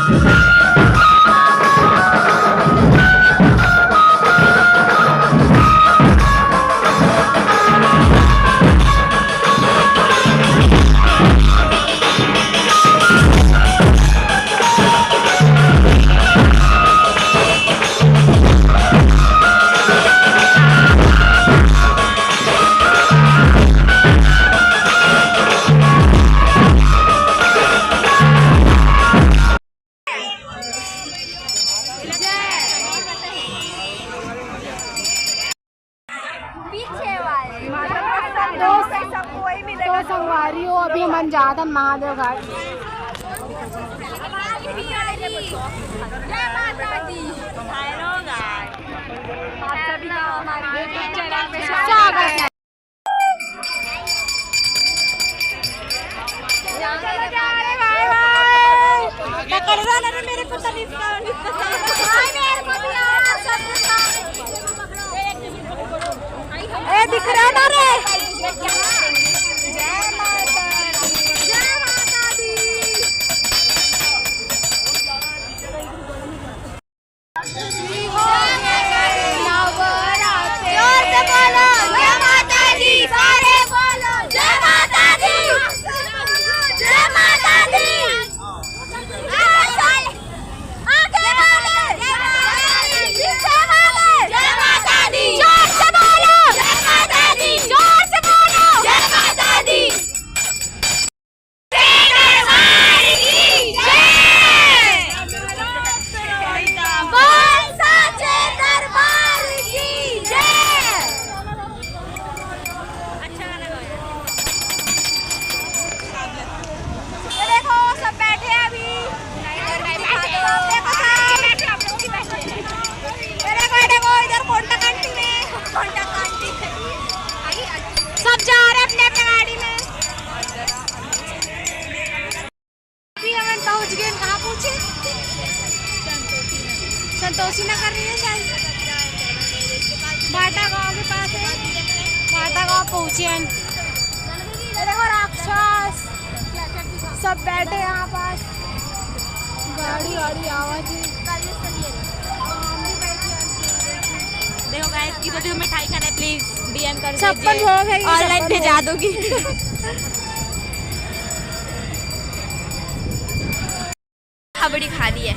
तो संगवारी हो अभी हम जात हम महादेव घाट। मेरे को दिख रहा ना रे। जय माता दी। जोर से बोलो जय माता दी। सारे बोलो जय माता दी। जय माता दी। आगे बोलो जय माता दी। पीछे बोलो जय माता दी। जोर से बोलो जय माता दी। जोर से बोलो जय माता दी। बोल साचे दरबार की जय। अच्छा लगा यार। देखो सब बैठे हैं अभी। देखो इधर कोंटा कांटी में सब जा रहे अपने अपने गाड़ी में। अभी हम पहुंच गए। कहाँ पहुंचे? संतोषी नगर नहीं है शायद। बाटा गांव के पास है। बाटा गांव पहुंचे हैं। देखो राक्षस सब बैठे यहाँ पास। गाड़ी आवाज देखो गाइस की तो मिठाई खाना है प्लीज डीएम कर दीजिए। ऑनलाइन भेजा दोगी। खबड़ी खा दी है।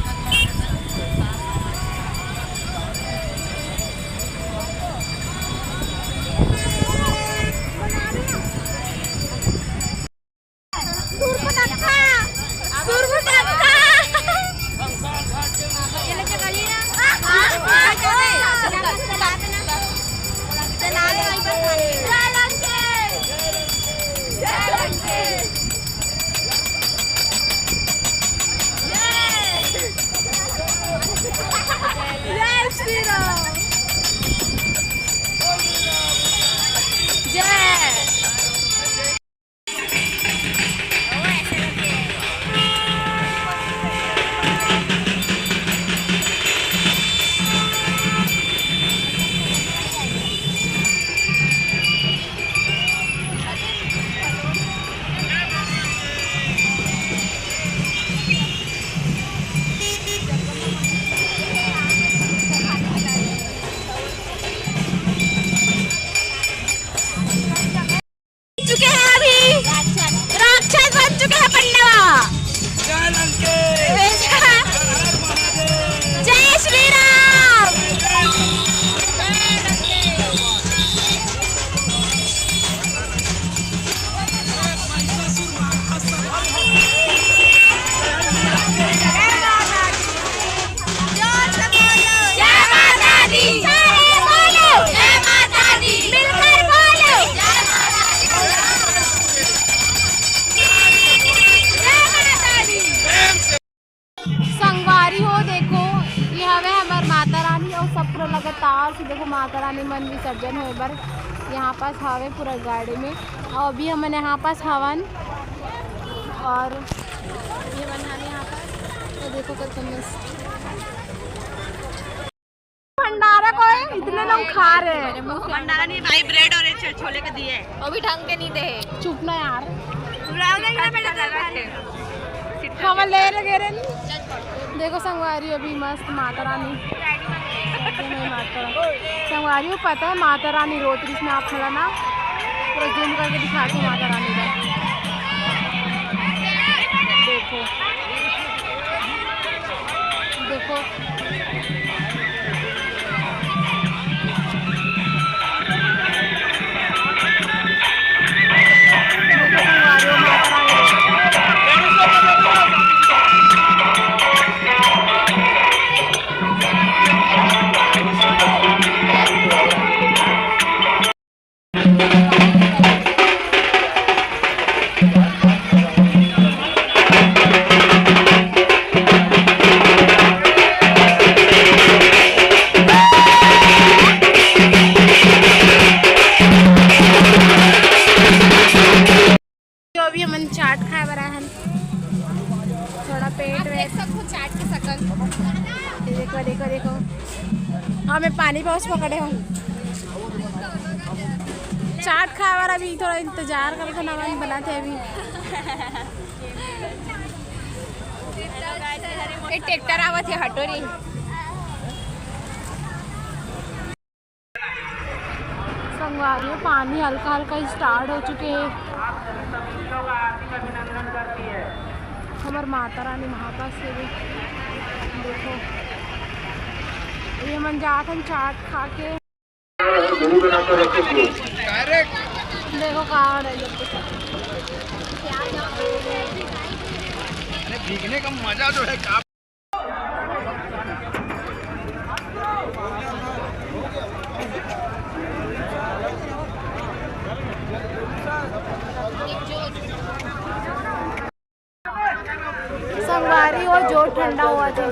लगातार से देखो माता रानी मन विसर्जन हो बार यहाँ पास हवे पूरा गाड़ी में। और अभी हमने यहाँ पास हवन और ये बनाने यहाँ पास तो देखो कर भंडारा को इतने लोग खा रहे हैं। भंडारा नहीं भाई, ब्रेड और छोले के दिए वो भी ढंग के नहीं दे। चुप ना यार। हम ले रहे देखो संगवारी अभी मस्त माता रानी संगवारी पता है माता रानी रोतरी में आप थोड़ा ना पूरा जूम करके दिखाती माता रानी का देखो देखो अभी हमन चाट खाए बरा हन थोड़ा पेट देख सको चाट के सकल देखो देखो देखो हाँ मैं पानी पाउच पकड़े हूँ चाट खाए बरा अभी थोड़ा इंतजार कर खाना बनाते अभी एक ट्रैक्टर आवत है हटोरी संगवारी पानी हल्का हल्का स्टार्ट हो चुके हैं हमार माता रानी महापास से भी देखो ये मन जात हम चाट खा के देखो कहाँ रही भीगने का मजा जो है संगवारी और जो ठंडा हुआ था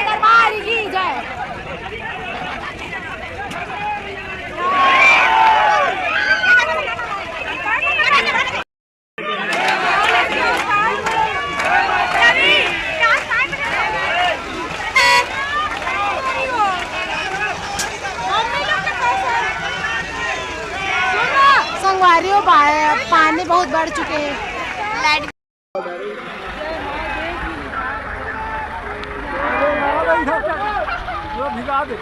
दरबार की जय संगवारियों पानी बहुत बढ़ चुके हैं लाइट भिगा दे